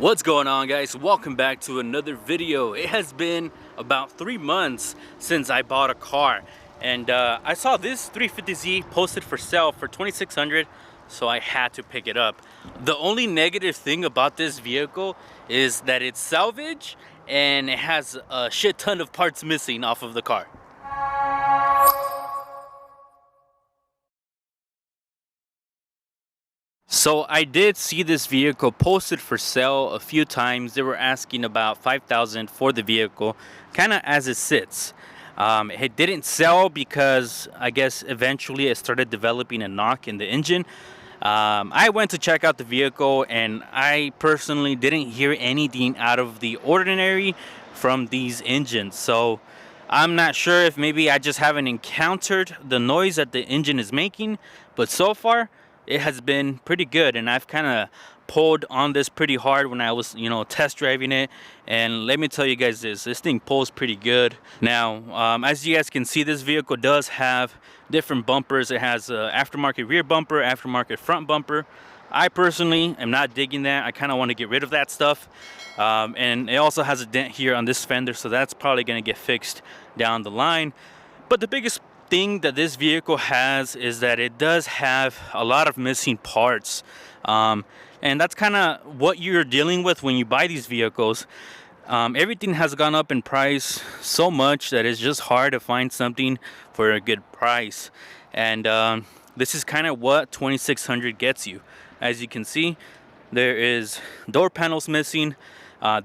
What's going on, guys? Welcome back to another video. It has been about 3 months since I bought a car, and I saw this 350Z posted for sale for $2,600, so I had to pick it up. The only negative thing about this vehicle is that it's salvage and it has a shit ton of parts missing off of the car. So I did see this vehicle posted for sale a few times. They were asking about $5,000 for the vehicle, kind of as it sits. It didn't sell because I guess eventually it started developing a knock in the engine. I went to check out the vehicle and I personally didn't hear anything out of the ordinary from these engines. So I'm not sure if maybe I just haven't encountered the noise that the engine is making, but so far it has been pretty good, and I've kind of pulled on this pretty hard when I was, test driving it. And let me tell you guys this thing pulls pretty good. Now, as you guys can see, this vehicle does have different bumpers. It has a aftermarket rear bumper, aftermarket front bumper. I personally am not digging that. I kind of want to get rid of that stuff. And it also has a dent here on this fender, so that's probably going to get fixed down the line. But the biggest thing that this vehicle has is that it does have a lot of missing parts, and that's kind of what you're dealing with when you buy these vehicles. Everything has gone up in price so much that it's just hard to find something for a good price, and this is kind of what $2,600 gets you. As you can see, there is door panels missing.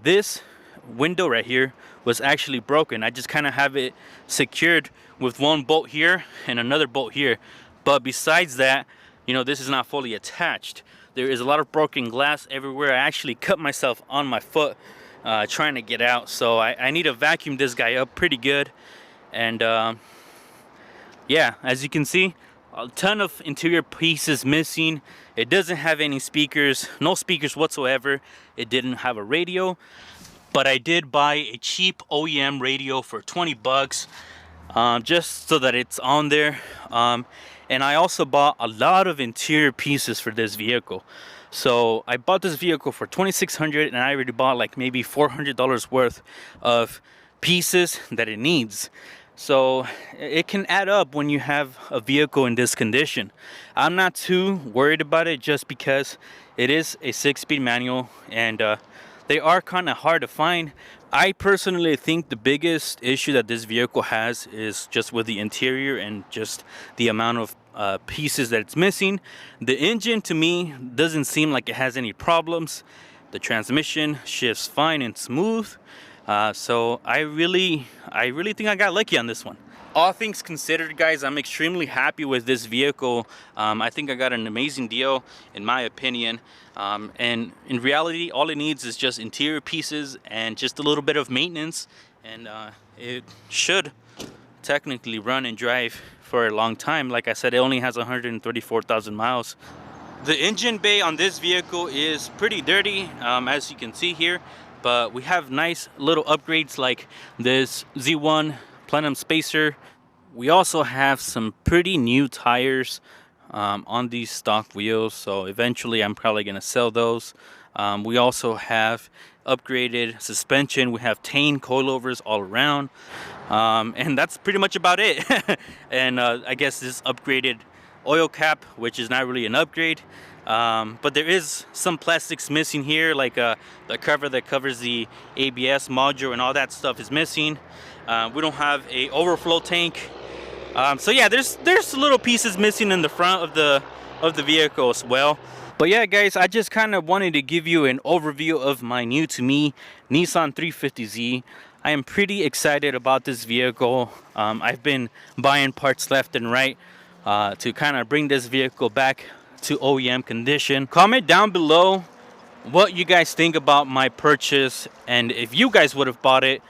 This window right here was actually broken. I just kind of have it secured with one bolt here and another bolt here, but besides that, this is not fully attached. There is a lot of broken glass everywhere. I actually cut myself on my foot trying to get out, so I need to vacuum this guy up pretty good. And yeah, as you can see, a ton of interior pieces missing. It doesn't have any speakers, no speakers whatsoever. It didn't have a radio, but I did buy a cheap OEM radio for 20 bucks. Just so that it's on there. And I also bought a lot of interior pieces for this vehicle. So I bought this vehicle for $2,600, and I already bought like maybe $400 worth of pieces that it needs. So it can add up when you have a vehicle in this condition. I'm not too worried about it just because it is a 6-speed manual, and they are kind of hard to find. I personally think the biggest issue that this vehicle has is just with the interior and just the amount of pieces that it's missing. The engine, to me, doesn't seem like it has any problems. The transmission shifts fine and smooth. So I really think I got lucky on this one. All things considered, guys, I'm extremely happy with this vehicle. I think I got an amazing deal, in my opinion. And in reality, all it needs is just interior pieces and just a little bit of maintenance, and it should technically run and drive for a long time. Like I said, it only has 134,000 miles. The engine bay on this vehicle is pretty dirty, as you can see here, but we have nice little upgrades like this Z1 Plenum spacer. We also have some pretty new tires on these stock wheels, so eventually I'm probably going to sell those. We also have upgraded suspension. We have Tane coilovers all around, and that's pretty much about it. And I guess this upgraded oil cap, which is not really an upgrade, but there is some plastics missing here, like the cover that covers the ABS module and all that stuff is missing. We don't have a overflow tank. So yeah, there's little pieces missing in the front of the vehicle as well. But yeah, guys, I just kind of wanted to give you an overview of my new to me Nissan 350Z. I am pretty excited about this vehicle. I've been buying parts left and right to kind of bring this vehicle back to OEM condition. Comment down below what you guys think about my purchase, and if you guys would have bought it,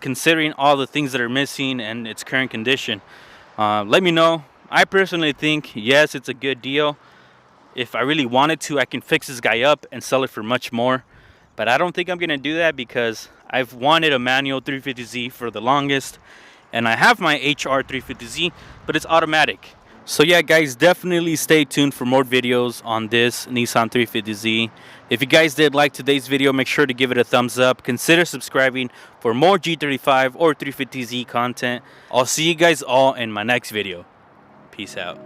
considering all the things that are missing and its current condition. Let me know. I personally think, yes, it's a good deal. If I really wanted to, I can fix this guy up and sell it for much more. But I don't think I'm going to do that because I've wanted a manual 350Z for the longest. And I have my HR 350Z, but it's automatic. So yeah, guys, definitely stay tuned for more videos on this Nissan 350Z. If you guys did like today's video, make sure to give it a thumbs up. Consider subscribing for more G35 or 350Z content. I'll see you guys all in my next video. Peace out.